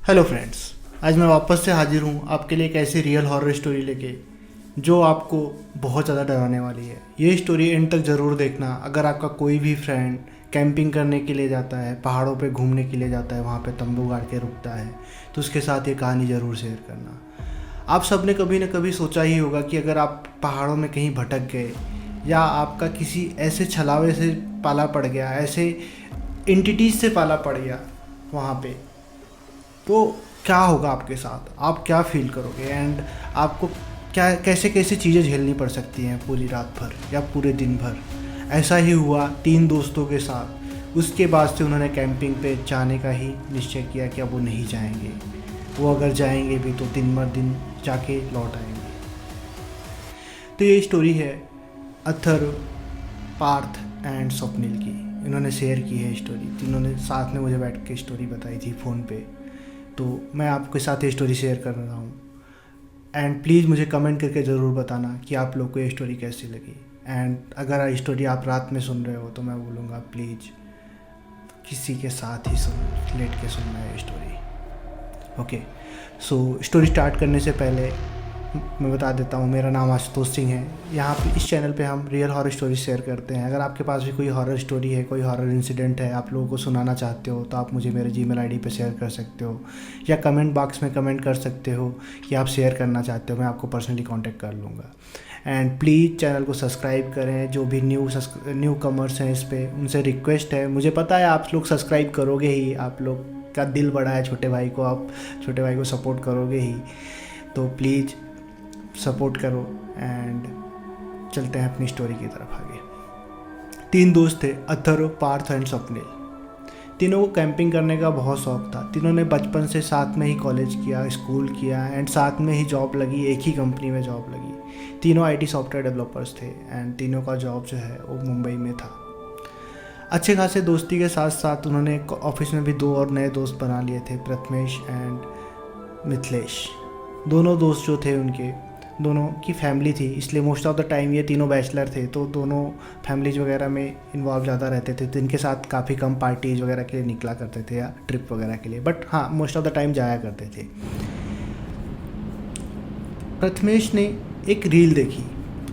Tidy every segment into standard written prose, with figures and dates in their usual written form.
Hello friends, आज मैं वापस से हाजिर हूँ आपके लिए एक ऐसी रियल हॉरर स्टोरी लेके जो आपको बहुत ज़्यादा डराने वाली है। ये स्टोरी एंड तक ज़रूर देखना। अगर आपका कोई भी फ्रेंड कैंपिंग करने के लिए जाता है, पहाड़ों पे घूमने के लिए जाता है, वहाँ पे तंबू गाड़ के रुकता है, तो उसके साथ ये कहानी ज़रूर शेयर करना। आप सब ने कभी न कभी सोचा ही होगा कि अगर आप पहाड़ों में कहीं भटक गए या आपका किसी ऐसे छलावे से पाला पड़ गया, ऐसे एंटिटीज से पाला पड़ गया वहाँ पे, तो क्या होगा आपके साथ, आप क्या फील करोगे एंड आपको क्या कैसे कैसे चीज़ें झेलनी पड़ सकती हैं पूरी रात भर या पूरे दिन भर। ऐसा ही हुआ 3 दोस्तों के साथ। उसके बाद से उन्होंने कैंपिंग पे जाने का ही निश्चय किया कि अब वो नहीं जाएंगे। वो अगर जाएंगे भी तो दिन भर दिन जाके लौट आएंगे। तो ये स्टोरी है अथर्व, पार्थ एंड स्वप्निल की। इन्होंने शेयर की है स्टोरी। तीनों ने साथ में मुझे बैठ के स्टोरी बताई थी फ़ोन पे, तो मैं आपके साथ ये स्टोरी शेयर कर रहा हूँ। एंड प्लीज़ मुझे कमेंट करके ज़रूर बताना कि आप लोग को ये स्टोरी कैसी लगी। एंड अगर ये स्टोरी आप रात में सुन रहे हो तो मैं बोलूँगा प्लीज़ किसी के साथ ही सुन, लेट के सुनना है ये story. Okay, so story start करने से पहले मैं बता देता हूँ, मेरा नाम आशुतोष सिंह है। यहाँ पे इस चैनल पे हम रियल हॉरर स्टोरी शेयर करते हैं। अगर आपके पास भी कोई हॉरर स्टोरी है, कोई हॉरर इंसिडेंट है, आप लोगों को सुनाना चाहते हो, तो आप मुझे मेरे जीमेल आईडी पे शेयर कर सकते हो या कमेंट बॉक्स में कमेंट कर सकते हो कि आप शेयर करना चाहते हो। मैं आपको पर्सनली कॉन्टैक्ट कर लूँगा। एंड प्लीज़ चैनल को सब्सक्राइब करें। जो भी न्यू कमर्स हैं इस पर, उनसे रिक्वेस्ट है, मुझे पता है आप लोग सब्सक्राइब करोगे ही, आप लोग का दिल बड़ा है छोटे भाई को, आप छोटे भाई को सपोर्ट करोगे ही, तो प्लीज़ सपोर्ट करो। एंड चलते हैं अपनी स्टोरी की तरफ आगे। 3 दोस्त थे, अथर्व, पार्थ एंड स्वप्निल। तीनों को कैंपिंग करने का बहुत शौक था। तीनों ने बचपन से साथ में ही कॉलेज किया, स्कूल किया एंड साथ में ही जॉब लगी, एक ही कंपनी में जॉब लगी। तीनों आईटी सॉफ्टवेयर डेवलपर्स थे एंड तीनों का जॉब जो है वो मुंबई में था। अच्छे खासे दोस्ती के साथ साथ उन्होंने ऑफिस में भी 2 और नए दोस्त बना लिए थे, प्रथमेश एंड मिथिलेश। दोनों दोस्त जो थे उनके दोनों की फैमिली थी, इसलिए मोस्ट ऑफ द टाइम ये तीनों बैचलर थे, तो दोनों फैमिलीज वगैरह में इन्वॉल्व ज़्यादा रहते थे। तो इनके साथ काफ़ी कम पार्टीज वगैरह के लिए निकला करते थे या ट्रिप वगैरह के लिए, बट हाँ मोस्ट ऑफ द टाइम जाया करते थे। प्रथमेश ने एक रील देखी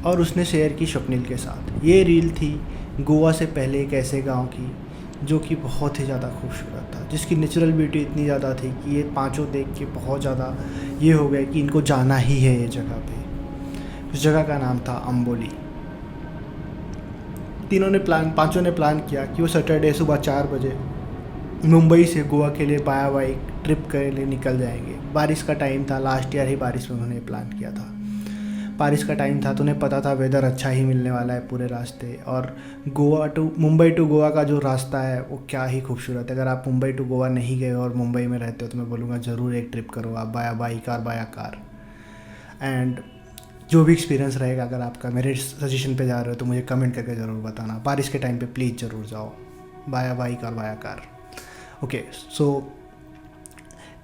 और उसने शेयर की स्वप्निल के साथ। ये रील थी गोवा से पहले एक ऐसे गाँव की जो कि बहुत ही ज़्यादा खूबसूरत था, जिसकी नेचुरल ब्यूटी इतनी ज़्यादा थी कि ये पांचों देख के बहुत ज़्यादा ये हो गया कि इनको जाना ही है ये जगह पे। उस जगह का नाम था अम्बोली। पांचों ने प्लान किया कि वो सैटरडे सुबह 4 बजे मुंबई से गोवा के लिए बाया बाइक ट्रिप के लिए निकल जाएंगे। बारिश का टाइम था, लास्ट ईयर ही बारिश में उन्होंने प्लान किया था। बारिश का टाइम था तो उन्हें पता था वेदर अच्छा ही मिलने वाला है पूरे रास्ते। और मुंबई टू गोवा का जो रास्ता है वो क्या ही खूबसूरत है। अगर आप मुंबई टू गोवा नहीं गए और मुंबई में रहते हो तो मैं बोलूँगा ज़रूर एक ट्रिप करो आप, बाया बाइक और बाया कार। एंड जो भी एक्सपीरियंस रहेगा, अगर आपका मेरे सजेशन पे जा रहे हो तो मुझे कमेंट करके ज़रूर बताना। बारिश के टाइम पे प्लीज़ ज़रूर जाओ, बाया बाइक और बाया कार। ओके, सो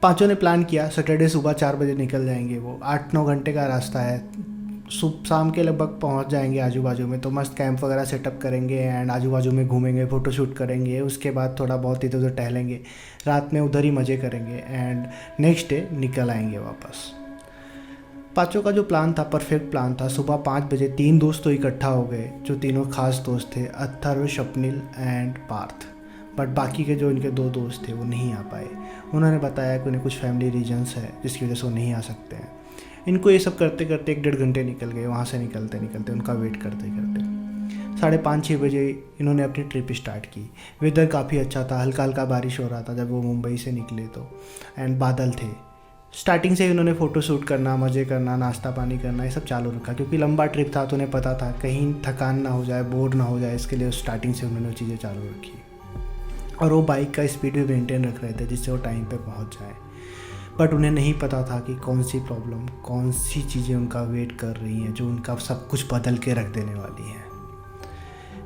पांचों ने प्लान किया सैटरडे सुबह 4 बजे निकल जाएंगे। वो 8-9 घंटे का रास्ता है। शाम के लगभग पहुंच जाएंगे आजू बाजू में, तो मस्त कैंप वगैरह सेटअप करेंगे एंड आजू बाजू में घूमेंगे, फ़ोटोशूट करेंगे। उसके बाद थोड़ा बहुत इधर उधर टहलेंगे, रात में उधर ही मज़े करेंगे एंड नेक्स्ट डे निकल आएंगे वापस। पाँचों का जो प्लान था परफेक्ट प्लान था। सुबह 5 बजे 3 दोस्त तो इकट्ठा हो गए, जो तीनों खास दोस्त थे, अथर्व, स्वप्निल एंड पार्थ। बट बाकी के जो इनके 2 दोस्त थे वो नहीं आ पाए। उन्होंने बताया कि उन्हें कुछ फैमिली रीजन्स है जिसकी वजह से वो नहीं आ सकते हैं। इनको ये सब करते करते 1-1.5 घंटे निकल गए। वहाँ से निकलते निकलते उनका वेट करते करते 5:30-6 बजे इन्होंने अपनी ट्रिप स्टार्ट की। वेदर काफ़ी अच्छा था, हल्का हल्का बारिश हो रहा था जब वो मुंबई से निकले तो, एंड बादल थे। स्टार्टिंग से ही उन्होंने फ़ोटो शूट करना, मज़े करना, नाश्ता पानी करना, ये सब चालू रखा, क्योंकि लंबा ट्रिप था तो उन्हें पता था कहीं थकान ना हो जाए, बोर ना हो जाए, इसके लिए स्टार्टिंग से उन्होंने वो चीज़ें चालू रखी। और वो बाइक का स्पीड भी मेंटेन रख रहे थे जिससे वो टाइम पे पहुंच जाए। बट उन्हें नहीं पता था कि कौन सी प्रॉब्लम, कौन सी चीज़ें उनका वेट कर रही हैं जो उनका सब कुछ बदल के रख देने वाली हैं,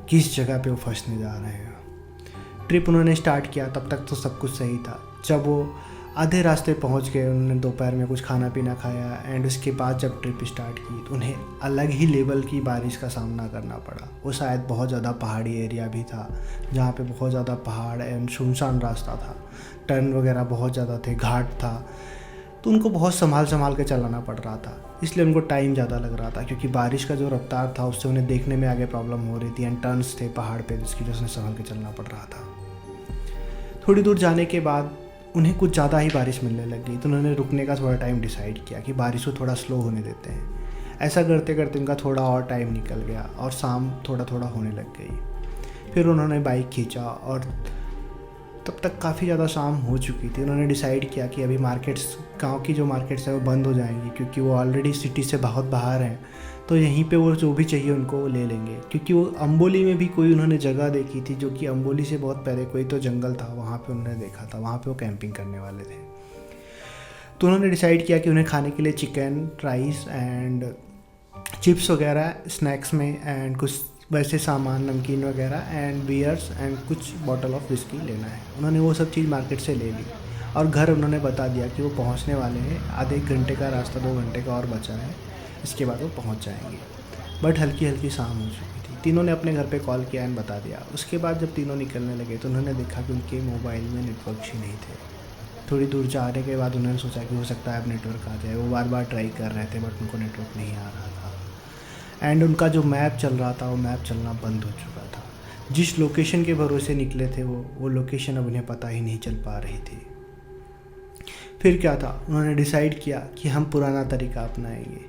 किस जगह पे वो फंसने जा रहे हैं। ट्रिप उन्होंने स्टार्ट किया तब तक तो सब कुछ सही था। जब वो आधे रास्ते पहुंच गए, उन्होंने दोपहर में कुछ खाना पीना खाया एंड उसके बाद जब ट्रिप स्टार्ट की तो उन्हें अलग ही लेवल की बारिश का सामना करना पड़ा। वो शायद बहुत ज़्यादा पहाड़ी एरिया भी था जहाँ पे बहुत ज़्यादा पहाड़ एंड सुनसान रास्ता था, टर्न वगैरह बहुत ज़्यादा थे, घाट था, तो उनको बहुत संभाल के चलाना पड़ रहा था, इसलिए उनको टाइम ज़्यादा लग रहा था क्योंकि बारिश का जो रफ्तार था उससे उन्हें देखने में आगे प्रॉब्लम हो रही थी एंड टर्न्स थे पहाड़ पे जिसकी वजह से संभल के चलना पड़ रहा था। थोड़ी दूर जाने के बाद उन्हें कुछ ज़्यादा ही बारिश मिलने लग गई तो उन्होंने रुकने का थोड़ा टाइम डिसाइड किया कि बारिश को थोड़ा स्लो होने देते हैं। ऐसा करते करते उनका थोड़ा और टाइम निकल गया और शाम थोड़ा थोड़ा होने लग गई। फिर उन्होंने बाइक खींचा और तब तक काफ़ी ज़्यादा शाम हो चुकी थी। उन्होंने डिसाइड किया कि अभी मार्केट्स, गांव की जो मार्केट्स है वो बंद हो जाएंगी क्योंकि वो ऑलरेडी सिटी से बहुत बाहर हैं, तो यहीं पे वो जो भी चाहिए उनको वो ले लेंगे। क्योंकि वो अम्बोली में भी कोई उन्होंने जगह देखी थी जो कि अम्बोली से बहुत पहले कोई तो जंगल था, वहाँ पे उन्होंने देखा था, वहाँ पे वो कैंपिंग करने वाले थे। तो उन्होंने डिसाइड किया कि उन्हें खाने के लिए चिकन, राइस एंड चिप्स वगैरह स्नैक्स में एंड कुछ वैसे सामान, नमकीन वगैरह एंड बियर्स एंड कुछ बॉटल ऑफ विस्की लेना है। उन्होंने वो सब चीज़ मार्केट से ले ली और घर उन्होंने बता दिया कि वो पहुंचने वाले हैं, आधे एक घंटे का रास्ता, 2 घंटे का और बचा है, इसके बाद वो पहुंच जाएंगे। बट हल्की हल्की शाम हो चुकी थी। तीनों ने अपने घर पे कॉल किया एंड बता दिया। उसके बाद जब तीनों निकलने लगे तो उन्होंने देखा कि उनके मोबाइल में नेटवर्क ही नहीं थे। थोड़ी दूर जाने के बाद उन्होंने सोचा कि हो सकता है अब नेटवर्क आ जाए। वो बार बार ट्राई कर रहे थे बट उनको नेटवर्क नहीं आ रहा था एंड उनका जो मैप चल रहा था वो मैप चलना बंद हो चुका था। जिस लोकेशन के भरोसे निकले थे वो लोकेशन अब उन्हें पता ही नहीं चल पा रही थी। फिर क्या था, उन्होंने डिसाइड किया कि हम पुराना तरीका अपनाएंगे।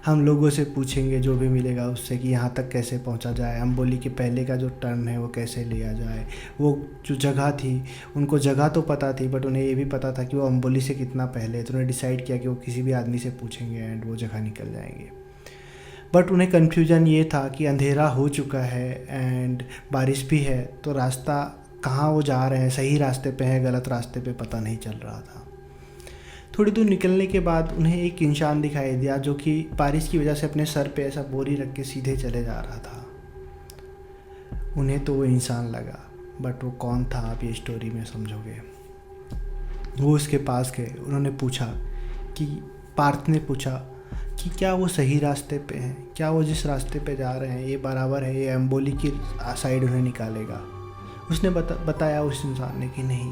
हम लोगों से पूछेंगे जो भी मिलेगा उससे कि यहाँ तक कैसे पहुँचा जाए, अम्बोली के पहले का जो टर्न है वो कैसे लिया जाए। वो जो जगह थी, उनको जगह तो पता थी बट उन्हें ये भी पता था कि वो अम्बोली से कितना पहले है। तो उन्होंने डिसाइड किया कि वो किसी भी आदमी से पूछेंगे एंड वो जगह निकल जाएंगे। बट उन्हें कन्फ्यूजन ये था कि अंधेरा हो चुका है एंड बारिश भी है, तो रास्ता कहाँ वो जा रहे हैं, सही रास्ते पे हैं गलत रास्ते पे पता नहीं चल रहा था। थोड़ी दूर निकलने के बाद उन्हें एक इंसान दिखाई दिया जो कि बारिश की वजह से अपने सर पे ऐसा बोरी रख के सीधे चले जा रहा था। उन्हें तो वो इंसान लगा बट वो कौन था आप ये स्टोरी में समझोगे। वो उसके पास गए, उन्होंने पूछा कि पार्थ ने पूछा कि क्या वो सही रास्ते पे हैं, क्या वो जिस रास्ते पे जा रहे हैं ये बराबर है, ये अम्बोली की साइड उन्हें निकालेगा। उसने बताया उस इंसान ने कि नहीं,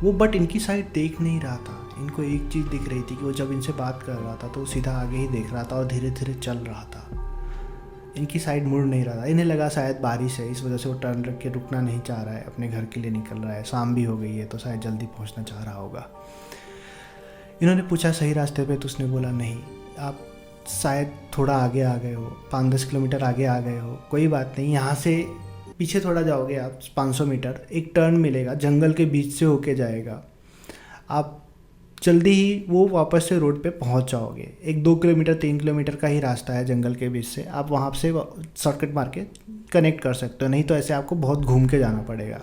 वो बट इनकी साइड देख नहीं रहा था। इनको एक चीज़ दिख रही थी कि वो जब इनसे बात कर रहा था तो वो सीधा आगे ही देख रहा था और धीरे धीरे चल रहा था, इनकी साइड मुड़ नहीं रहा था। इन्हें लगा शायद बारिश है, इस वजह से वो टर्न रख के रुकना नहीं चाह रहा है, अपने घर के लिए निकल रहा है, शाम भी हो गई है तो शायद जल्दी पहुंचना चाह रहा होगा। इन्होंने पूछा सही रास्ते पे, तो उसने बोला नहीं, आप शायद थोड़ा आगे आ गए हो, 5-10 किलोमीटर आगे आ गए हो, कोई बात नहीं, यहाँ से पीछे थोड़ा जाओगे आप 500 मीटर, एक टर्न मिलेगा, जंगल के बीच से होके जाएगा, आप जल्दी ही वो वापस से रोड पे पहुंच जाओगे। 1-2 किलोमीटर 3 किलोमीटर का ही रास्ता है जंगल के बीच से, आप वहाँ से शॉर्टकट मार के कनेक्ट कर सकते हो, नहीं तो ऐसे आपको बहुत घूम के जाना पड़ेगा।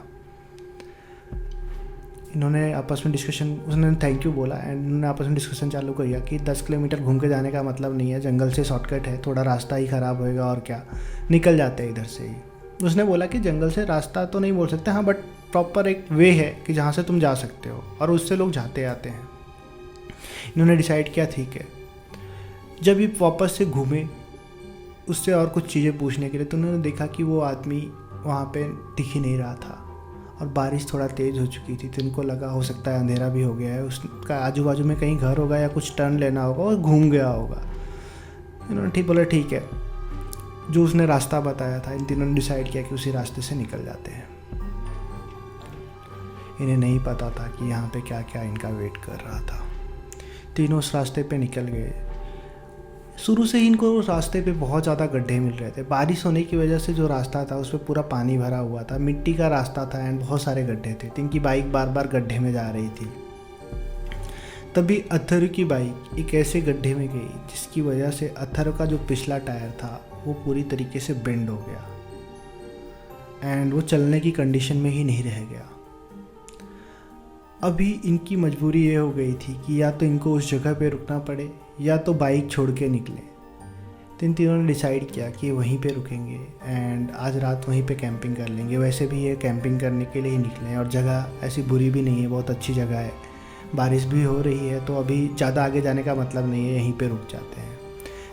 इन्होंने आपस में डिस्कशन, उसने थैंक यू बोला एंड इन्होंने आपस में डिस्कशन चालू किया कि 10 किलोमीटर घूम के जाने का मतलब नहीं है, जंगल से शॉर्टकट है, थोड़ा रास्ता ही ख़राब होएगा और क्या, निकल जाते हैं इधर से ही। उसने बोला कि जंगल से रास्ता तो नहीं बोल सकते, हाँ बट प्रॉपर एक वे है कि जहाँ से तुम जा सकते हो और उससे लोग जाते आते हैं। इन्होंने डिसाइड किया ठीक है। जब ये वापस से घूमे उससे और कुछ चीज़ें पूछने के लिए, तो उन्होंने देखा कि वो आदमी वहाँ पे दिख ही नहीं रहा था और बारिश थोड़ा तेज़ हो चुकी थी, तो इनको लगा हो सकता है अंधेरा भी हो गया है, उसका आजू बाजू में कहीं घर होगा या कुछ टर्न लेना होगा और घूम गया होगा। इन्होंने ठीक बोला ठीक है, जो उसने रास्ता बताया था, इन तीनों ने डिसाइड किया कि उसी रास्ते से निकल जाते हैं। इन्हें नहीं पता था कि यहाँ पे क्या क्या इनका वेट कर रहा था। तीनों उस रास्ते पे निकल गए। शुरू से ही इनको उस रास्ते पे बहुत ज़्यादा गड्ढे मिल रहे थे, बारिश होने की वजह से जो रास्ता था उस पर पूरा पानी भरा हुआ था, मिट्टी का रास्ता था एंड बहुत सारे गड्ढे थे, तो इनकी बाइक बार बार गड्ढे में जा रही थी। तभी अथर्व की बाइक एक ऐसे गड्ढे में गई जिसकी वजह से अथर्व का जो पिछला टायर था वो पूरी तरीके से बेंड हो गया एंड वो चलने की कंडीशन में ही नहीं रह गया। अभी इनकी मजबूरी ये हो गई थी कि या तो इनको उस जगह पे रुकना पड़े या तो बाइक छोड़ के निकले। तो इन तीनों ने डिसाइड किया कि वहीं पे रुकेंगे एंड आज रात वहीं पे कैंपिंग कर लेंगे। वैसे भी ये कैंपिंग करने के लिए ही निकले हैं और जगह ऐसी बुरी भी नहीं है, बहुत अच्छी जगह है, बारिश भी हो रही है तो अभी ज़्यादा आगे जाने का मतलब नहीं है, यहीं पे रुक जाते हैं।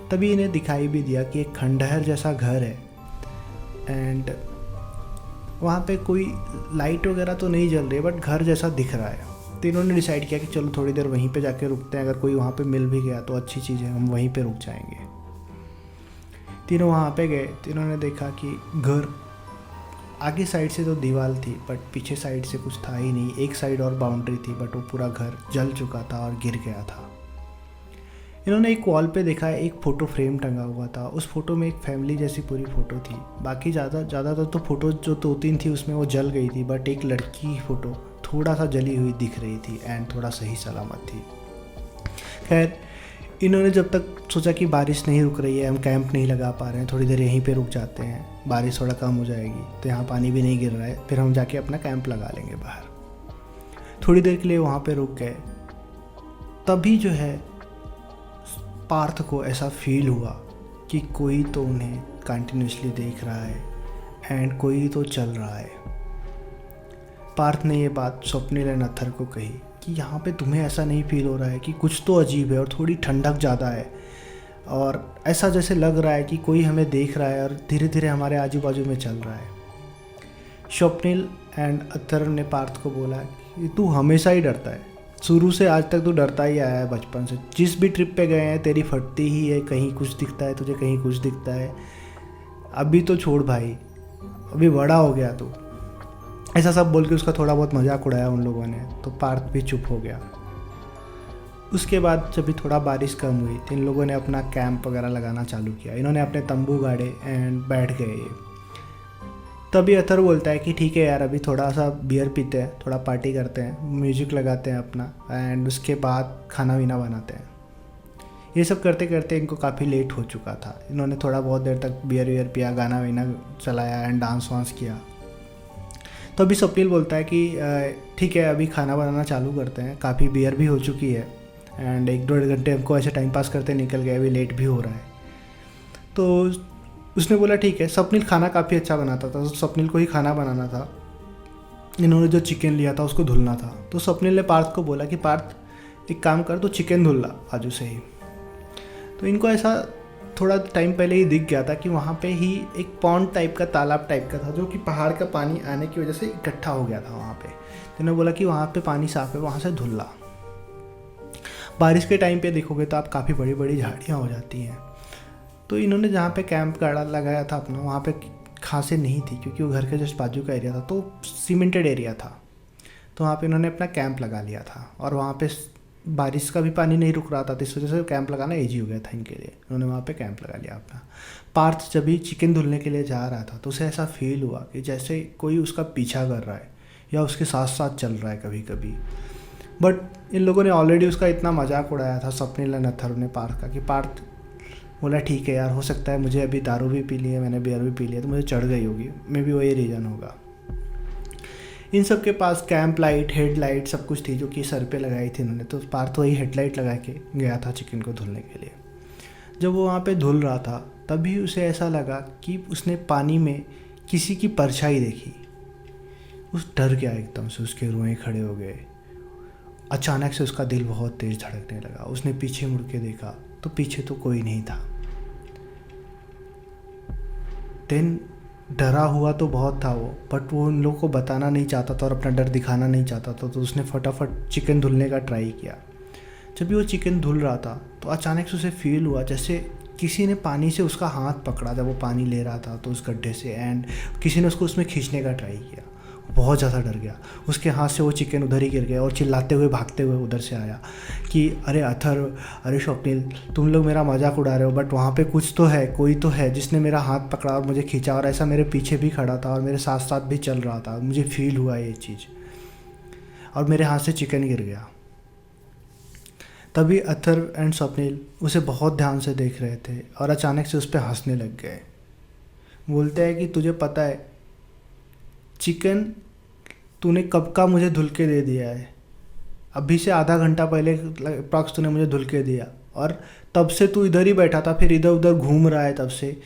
तभी इन्हें दिखाई भी दिया कि एक खंडहर जैसा घर है एंड वहाँ पे कोई लाइट वगैरह तो नहीं जल रही है बट घर जैसा दिख रहा है। तो इन्होंने डिसाइड किया कि चलो थोड़ी देर वहीं पे जाके रुकते हैं, अगर कोई वहाँ पे मिल भी गया तो अच्छी चीज़ है, हम वहीं पे रुक जाएंगे। तीनों वहाँ पे गए तो इन्होंने देखा कि घर आगे साइड से तो दीवार थी बट पीछे साइड से कुछ था ही नहीं। एक साइड और बाउंड्री थी बट वो पूरा घर जल चुका था और गिर गया था। इन्होंने एक वॉल पे देखा एक फ़ोटो फ्रेम टंगा हुआ था। उस फोटो में एक फैमिली जैसी पूरी फ़ोटो थी। बाकी ज़्यादातर तो फ़ोटो जो 2-3 थी उसमें वो जल गई थी बट एक लड़की की फ़ोटो थोड़ा सा जली हुई दिख रही थी एंड थोड़ा सही सलामत थी। खैर इन्होंने जब तक सोचा कि बारिश नहीं रुक रही है, हम कैंप नहीं लगा पा रहे हैं, थोड़ी देर यहीं पे रुक जाते हैं, बारिश थोड़ा कम हो जाएगी तो यहाँ पानी भी नहीं गिर रहा है, फिर हम जाके अपना कैंप लगा लेंगे बाहर। थोड़ी देर के लिए वहाँ पे रुक गए। तभी जो है पार्थ को ऐसा फील हुआ कि कोई तो उन्हें कंटिन्यूसली देख रहा है एंड कोई तो चल रहा है। पार्थ ने ये बात स्वप्निल एंड अथर को कही कि यहाँ पे तुम्हें ऐसा नहीं फील हो रहा है कि कुछ तो अजीब है और थोड़ी ठंडक ज़्यादा है और ऐसा जैसे लग रहा है कि कोई हमें देख रहा है और धीरे धीरे हमारे आजू बाजू में चल रहा है। स्वप्निल एंड अथर ने पार्थ को बोला कि तू हमेशा ही डरता है, शुरू से आज तक तू डरता ही आया है बचपन से। जिस भी ट्रिप पे गए हैं तेरी फटती ही है, कहीं कुछ दिखता है तुझे, कहीं कुछ दिखता है। अभी तो छोड़ भाई, अभी बड़ा हो गया तू। ऐसा सब बोल के उसका थोड़ा बहुत मजाक उड़ाया उन लोगों ने, तो पार्थ भी चुप हो गया। उसके बाद जब भी थोड़ा बारिश कम हुई तो इन लोगों ने अपना कैंप वगैरह लगाना चालू किया। इन्होंने अपने तंबू गाड़े एंड बैठ गए ये। तभी अथर बोलता है कि ठीक है यार, अभी थोड़ा सा बियर पीते हैं, थोड़ा पार्टी करते हैं, म्यूजिक लगाते हैं अपना एंड उसके बाद खाना वीना बनाते हैं। ये सब करते करते इनको काफ़ी लेट हो चुका था। इन्होंने थोड़ा बहुत देर तक बियर वियर पिया, गाना वीना चलाया एंड डांस वांस किया। तो अभी स्वप्निल बोलता है कि ठीक है अभी खाना बनाना चालू करते हैं, काफ़ी बियर भी हो चुकी है एंड 1-1.5 घंटे हमको ऐसे टाइम पास करते निकल गए, अभी लेट भी हो रहा है। तो उसने बोला ठीक है। स्वप्निल खाना काफ़ी अच्छा बनाता था, तो स्वप्निल को ही खाना बनाना था। इन्होंने जो चिकन लिया था उसको धुलना था। तो स्वप्निल ने पार्थ को बोला कि पार्थ एक काम कर, तो चिकन धुल ला आजू से ही। तो इनको ऐसा थोड़ा टाइम पहले ही दिख गया था कि वहाँ पे ही एक पॉन्ड टाइप का, तालाब टाइप का था जो कि पहाड़ का पानी आने की वजह से इकट्ठा हो गया था वहाँ पे। तो इन्होंने बोला कि वहाँ पे पानी साफ है, वहाँ से धुल ला। बारिश के टाइम पे देखोगे तो आप काफ़ी बड़ी बड़ी झाड़ियाँ हो जाती हैं। तो इन्होंने जहाँ पे कैंप गाड़ा लगाया था अपना, वहाँ पे घासें नहीं थी क्योंकि वो घर के जस्ट बाजू का एरिया था, तो सीमेंटेड एरिया था। तो वहाँ पे इन्होंने अपना कैंप लगा लिया था और वहाँ पे बारिश का भी पानी नहीं रुक रहा था, तो इस वजह से कैंप लगाना ईजी हो गया था इनके लिए। उन्होंने वहाँ पे कैंप लगा लिया अपना। पार्थ जब भी चिकन धुलने के लिए जा रहा था तो उसे ऐसा फील हुआ कि जैसे कोई उसका पीछा कर रहा है या उसके साथ साथ चल रहा है कभी कभी। बट इन लोगों ने ऑलरेडी उसका इतना मजाक उड़ाया था, स्वप्निल एंड अथर ने पार्थ का, कि पार्थ बोला ठीक है यार, हो सकता है मुझे अभी दारू भी पी ली है, मैंने बियर भी पी लिया, तो मुझे चढ़ गई होगी, मे बी वही रीज़न होगा। इन सब के पास कैंप लाइट, हेड लाइट सब कुछ थी जो कि सर पे लगाई थी इन्होंने। तो पार्थ वही हेडलाइट लगा के गया था चिकन को धुलने के लिए। जब वो वहाँ पे धुल रहा था तभी उसे ऐसा लगा कि उसने पानी में किसी की परछाई देखी। उस डर गया एकदम से, उसके रोए खड़े हो गए। अचानक से उसका दिल बहुत तेज़ धड़कने लगा। उसने पीछे मुड़ के देखा तो पीछे तो कोई नहीं था। देन डरा हुआ तो बहुत था वो, बट वो उन लोगों को बताना नहीं चाहता था और अपना डर दिखाना नहीं चाहता था। तो उसने फटाफट चिकन धुलने का ट्राई किया। जब भी वो चिकन धुल रहा था तो अचानक से उसे फील हुआ जैसे किसी ने पानी से उसका हाथ पकड़ा जब वो पानी ले रहा था तो उस गड्ढे से, एंड किसी ने उसको उसमें खींचने का ट्राई किया। बहुत ज़्यादा डर गया। उसके हाथ से वो चिकन उधर ही गिर गया और चिल्लाते हुए भागते हुए उधर से आया कि अरे अथर, अरे स्वप्निल, तुम लोग मेरा मजाक उड़ा रहे हो, बट वहाँ पे कुछ तो है, कोई तो है जिसने मेरा हाथ पकड़ा और मुझे खींचा, और ऐसा मेरे पीछे भी खड़ा था और मेरे साथ साथ भी चल रहा था। मुझे फील हुआ ये चीज़ और मेरे हाथ से चिकन गिर गया। तभी अथर एंड स्वप्निल उसे बहुत ध्यान से देख रहे थे और अचानक से उस पर हंसने लग गए। बोलते हैं कि तुझे पता है चिकन तूने कब का मुझे धुल के दे दिया है, अभी से आधा घंटा पहले अप्रॉक्स तूने मुझे धुल के दिया, और तब से तू इधर ही बैठा था, फिर इधर उधर घूम रहा है, तब से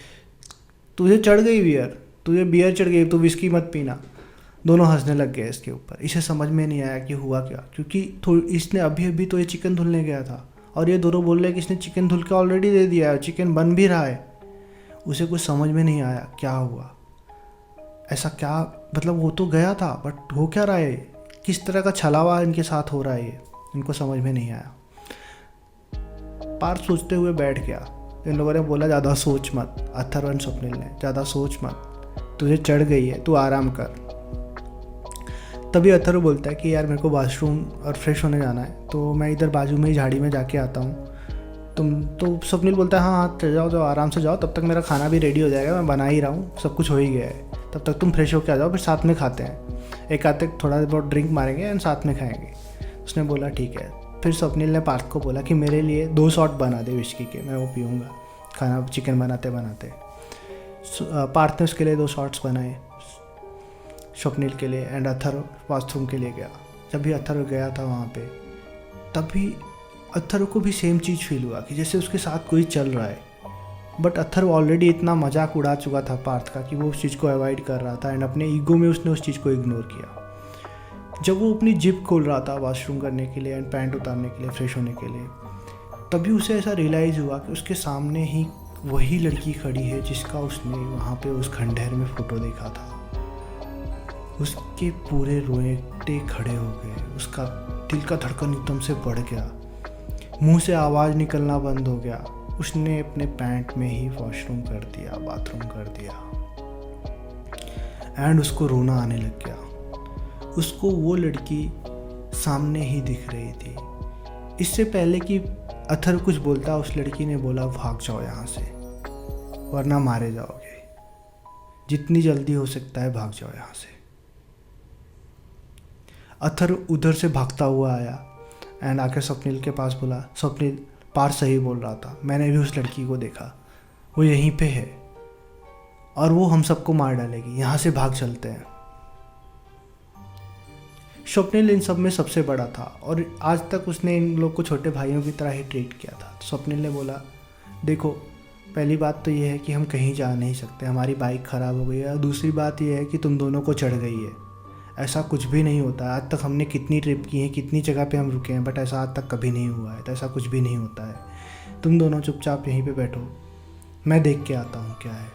तुझे चढ़ गई बियर, तुझे बियर चढ़ गई, तू विस्की मत पीना। दोनों हंसने लग गए इसके ऊपर। इसे समझ में नहीं आया कि हुआ क्या, क्योंकि इसने अभी अभी तो ये चिकन धुलने गया था और ये दोनों बोल रहे हैं कि इसने चिकन धुल के ऑलरेडी दे दिया है, चिकन बन भी रहा है। उसे कुछ समझ में नहीं आया क्या हुआ, ऐसा क्या, मतलब वो तो गया था बट हो क्या रहा है, किस तरह का छलावा इनके साथ हो रहा है, ये इनको समझ में नहीं आया। पार्थ सोचते हुए बैठ गया। इन लोगों ने बोला ज़्यादा सोच मत, अथर्व स्वप्निल ने, ज़्यादा सोच मत, तुझे चढ़ गई है, तू आराम कर। तभी अथर्व बोलता है कि यार मेरे को वॉशरूम और फ्रेश होने जाना है, तो मैं इधर बाजू में ही झाड़ी में जाके आता हूँ, तुम तो। स्वप्निल बोलता है हाँ हाँ चल जाओ, आराम से जाओ, तब तक मेरा खाना भी रेडी हो जाएगा, मैं बना ही रहा हूँ, सब कुछ हो ही गया है, तब तक तुम फ्रेश होके आ जाओ, फिर साथ में खाते हैं, एक आध तक थोड़ा बहुत ड्रिंक मारेंगे एंड साथ में खाएंगे। उसने बोला ठीक है। फिर स्वप्निल ने पार्थ को बोला कि मेरे लिए 2 शॉट बना दे विस्की के, मैं वो पीऊँगा खाना चिकन बनाते बनाते। पार्थ ने उसके लिए 2 शॉट्स बनाए स्वप्निल के लिए, एंड अथर्व वॉशरूम के लिए गया। जब भी अथर्व गया था वहाँ पे, तभी अथर्व को भी सेम चीज़ फील हुआ कि जैसे उसके साथ कोई चल रहा है, बट अथर्व ऑलरेडी इतना मजाक उड़ा चुका था पार्थ का कि वो उस चीज़ को अवॉइड कर रहा था, एंड अपने ईगो में उसने उस चीज़ को इग्नोर किया। जब वो अपनी जिप खोल रहा था वॉशरूम करने के लिए एंड पैंट उतारने के लिए, फ्रेश होने के लिए, तभी उसे ऐसा रियलाइज़ हुआ कि उसके सामने ही वही लड़की खड़ी है जिसका उसने वहाँ पे उस खंडहर में फ़ोटो देखा था। उसके पूरे रोएटे खड़े हो गए, उसका दिल का धड़कन एकदम से बढ़ गया, मुंह से आवाज़ निकलना बंद हो गया। उसने अपने पैंट में ही वॉशरूम कर दिया, बाथरूम कर दिया, एंड उसको रोना आने लग गया। उसको वो लड़की सामने ही दिख रही थी। इससे पहले कि अथर्व कुछ बोलता, उस लड़की ने बोला भाग जाओ यहाँ से वरना मारे जाओगे, जितनी जल्दी हो सकता है भाग जाओ यहाँ से। अथर्व उधर से भागता हुआ आया एंड आके स्वप्निल के पास बोला, स्वप्निल पार्थ सही बोल रहा था, मैंने भी उस लड़की को देखा, वो यहीं पे है और वो हम सबको मार डालेगी, यहाँ से भाग चलते हैं। स्वप्निल इन सब में सबसे बड़ा था और आज तक उसने इन लोग को छोटे भाइयों की तरह ही ट्रीट किया था। स्वप्निल ने बोला, देखो पहली बात तो ये है कि हम कहीं जा नहीं सकते, हमारी बाइक ख़राब हो गई है, और दूसरी बात ये है कि तुम दोनों को चढ़ गई है, ऐसा कुछ भी नहीं होता। आज तक हमने कितनी ट्रिप की है, कितनी जगह पे हम रुके हैं, बट ऐसा आज तक कभी नहीं हुआ है, तो ऐसा कुछ भी नहीं होता है। तुम दोनों चुपचाप यहीं पे बैठो, मैं देख के आता हूँ क्या है,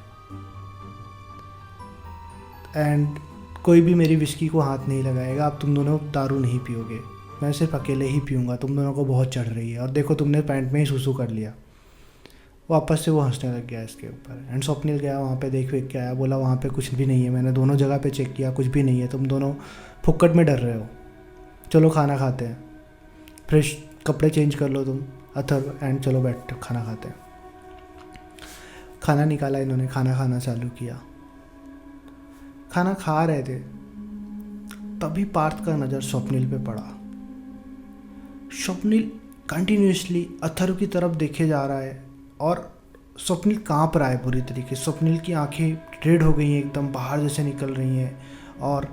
एंड कोई भी मेरी विस्की को हाथ नहीं लगाएगा। अब तुम दोनों दारू नहीं पियोगे, मैं सिर्फ अकेले ही पीऊँगा, तुम दोनों को बहुत चढ़ रही है, और देखो तुमने पैंट में ही सूसू कर लिया। वापस से वो हंसने लग गया इसके ऊपर। एंड स्वप्निल गया वहाँ पे, देख के आया, बोला वहाँ पे कुछ भी नहीं है, मैंने दोनों जगह पे चेक किया, कुछ भी नहीं है, तुम दोनों फुक्कट में डर रहे हो, चलो खाना खाते हैं, फ्रेश कपड़े चेंज कर लो तुम अथर्व, एंड चलो बैठ खाना खाते हैं। खाना निकाला इन्होंने, खाना खाना चालू किया। खाना खा रहे थे तभी पार्थ का नज़र स्वप्निल पे पड़ा। स्वप्निल कंटिन्यूसली अथर्व की तरफ देखे जा रहा है और स्वप्निल कांप रहा है बुरी तरीके। स्वप्निल की आंखें रेड हो गई हैं, एकदम बाहर जैसे निकल रही हैं, और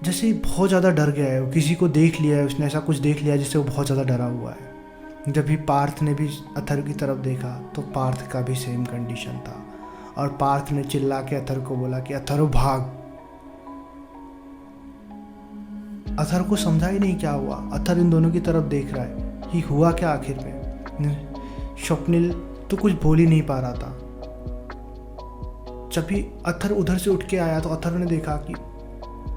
जैसे बहुत ज़्यादा डर गया है, वो किसी को देख लिया है, उसने ऐसा कुछ देख लिया जिससे वो बहुत ज़्यादा डरा हुआ है। जब भी पार्थ ने भी अथर्व की तरफ देखा तो पार्थ का भी सेम कंडीशन था, और पार्थ ने चिल्ला के अथर्व को बोला कि अथर्व भाग। अथर्व को समझा ही नहीं क्या हुआ। अथर्व इन दोनों की तरफ देख रहा है कि हुआ क्या आखिर में। स्वप्निल तो कुछ बोल ही नहीं पा रहा था। जब भी अथर्व उधर से उठ के आया तो अथर्व ने देखा कि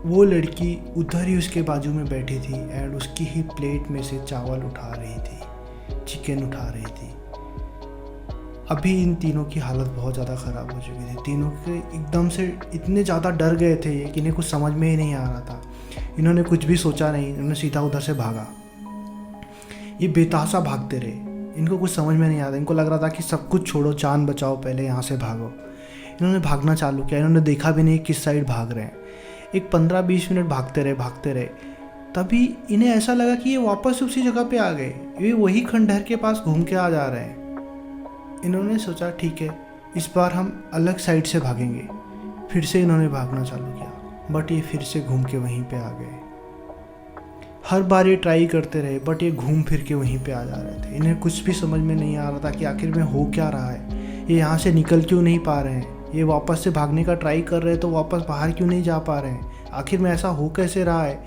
वो लड़की उधर ही उसके बाजू में बैठी थी एंड उसकी ही प्लेट में से चावल उठा रही थी, चिकन उठा रही थी। अभी इन तीनों की हालत बहुत ज़्यादा ख़राब हो चुकी थी। तीनों के एकदम से इतने ज़्यादा डर गए थे ये कि इन्हें कुछ समझ में ही नहीं आ रहा था। इन्होंने कुछ भी सोचा नहीं, इन्होंने सीधा उधर से भागा। ये बेतहाशा भागते रहे, इनको कुछ समझ में नहीं आता। इनको लग रहा था कि सब कुछ छोड़ो, जान बचाओ, पहले यहाँ से भागो। इन्होंने भागना चालू किया। इन्होंने देखा भी नहीं किस साइड भाग रहे हैं। एक 15-20 मिनट भागते रहे। तभी इन्हें ऐसा लगा कि ये वापस उसी जगह पे आ गए, ये वही खंडहर के पास घूम के आ जा रहे हैं। इन्होंने सोचा ठीक है, इस बार हम अलग साइड से भागेंगे। फिर से इन्होंने भागना चालू किया, बट ये फिर से घूम के वहीं पे आ गए। हर बार ये ट्राई करते रहे, बट ये घूम फिर के वहीं पे आ जा रहे थे। इन्हें कुछ भी समझ में नहीं आ रहा था कि आखिर में हो क्या रहा है। ये यहाँ से निकल क्यों नहीं पा रहे हैं, ये वापस से भागने का ट्राई कर रहे हैं तो वापस बाहर क्यों नहीं जा पा रहे हैं। आखिर में ऐसा हो कैसे रहा है।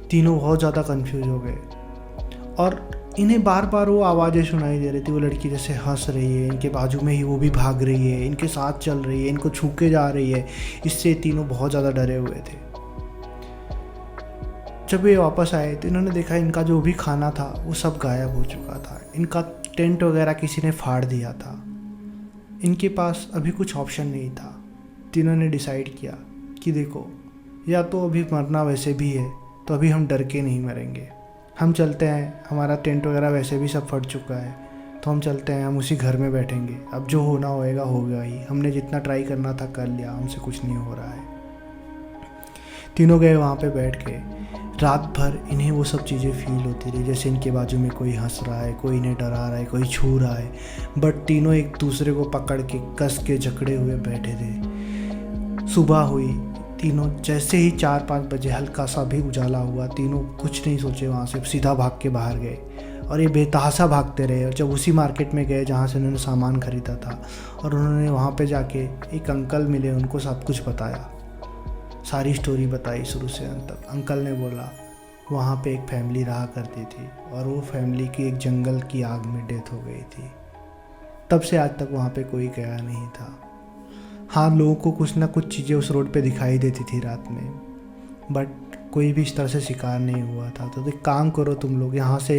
तीनों बहुत ज़्यादा कंफ्यूज हो गए और इन्हें बार बार वो आवाज़ें सुनाई दे रही थी। वो लड़की जैसे हंस रही है, इनके बाजू में ही वो भी भाग रही है, इनके साथ चल रही है, इनको छू के जा रही है। इससे तीनों बहुत ज़्यादा डरे हुए थे। जब ये वापस आए तो इन्होंने देखा इनका जो भी खाना था वो सब गायब हो चुका था। इनका टेंट वगैरह किसी ने फाड़ दिया था। इनके पास अभी कुछ ऑप्शन नहीं था। तीनों ने डिसाइड किया कि देखो, या तो अभी मरना वैसे भी है तो अभी हम डर के नहीं मरेंगे, हम चलते हैं। हमारा टेंट वगैरह वैसे भी सब फट चुका है तो हम चलते हैं, हम उसी घर में बैठेंगे। अब जो होना होएगा होगा ही, हमने जितना ट्राई करना था कर लिया, हमसे कुछ नहीं हो रहा है। तीनों गए वहाँ पे बैठ के। रात भर इन्हें वो सब चीज़ें फील होती रही, जैसे इनके बाजू में कोई हंस रहा है, कोई इन्हें डरा रहा है, कोई छू रहा है। बट तीनों एक दूसरे को पकड़ के कस के जकड़े हुए बैठे थे। सुबह हुई, तीनों जैसे ही 4-5 बजे हल्का सा भी उजाला हुआ, तीनों कुछ नहीं सोचे वहाँ से सीधा भाग के बाहर गए। और ये बेतहासा भागते रहे। और जब उसी मार्केट में गए जहाँ से उन्होंने सामान ख़रीदा था, और उन्होंने वहाँ पे जाके एक अंकल मिले, उनको सब कुछ बताया, सारी स्टोरी बताई शुरू से अंत तक। अंकल ने बोला वहाँ पे एक फैमिली रहा करती थी और वो फैमिली की एक जंगल की आग में डेथ हो गई थी। तब से आज तक वहाँ पे कोई गया नहीं था। हाँ, लोगों को कुछ ना कुछ चीज़ें उस रोड पे दिखाई देती थी रात में, बट कोई भी इस तरह से शिकार नहीं हुआ था। तो एक काम करो तुम लोग, यहाँ से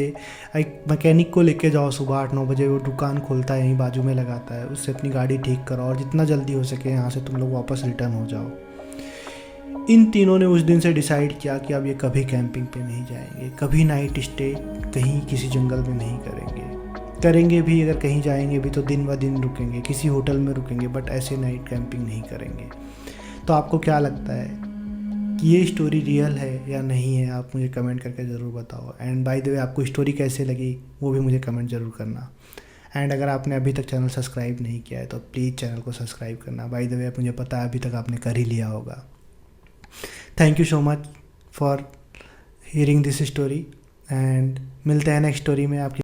एक मैकेनिक को लेके जाओ सुबह 8-9 बजे। वो दुकान खोलता है, यहीं बाजू में लगाता है, उससे अपनी गाड़ी ठीक करो और जितना जल्दी हो सके यहाँ से तुम लोग वापस रिटर्न हो जाओ। इन तीनों ने उस दिन से डिसाइड किया कि अब ये कभी कैंपिंग पे नहीं जाएंगे, कभी नाइट स्टे कहीं किसी जंगल में नहीं करेंगे भी अगर कहीं जाएंगे भी तो दिन ब दिन रुकेंगे, किसी होटल में रुकेंगे, बट ऐसे नाइट कैंपिंग नहीं करेंगे। तो आपको क्या लगता है कि ये स्टोरी रियल है या नहीं है? आप मुझे कमेंट करके ज़रूर बताओ। एंड बाय द वे, आपको स्टोरी कैसे लगी वो भी मुझे कमेंट ज़रूर करना। एंड अगर आपने अभी तक चैनल सब्सक्राइब नहीं किया है तो प्लीज़ चैनल को सब्सक्राइब करना। बाय द वे, मुझे पता है अभी तक आपने कर ही लिया होगा। Thank you so much for hearing this story and मिलते हैं नेक्स्ट स्टोरी में आपकी।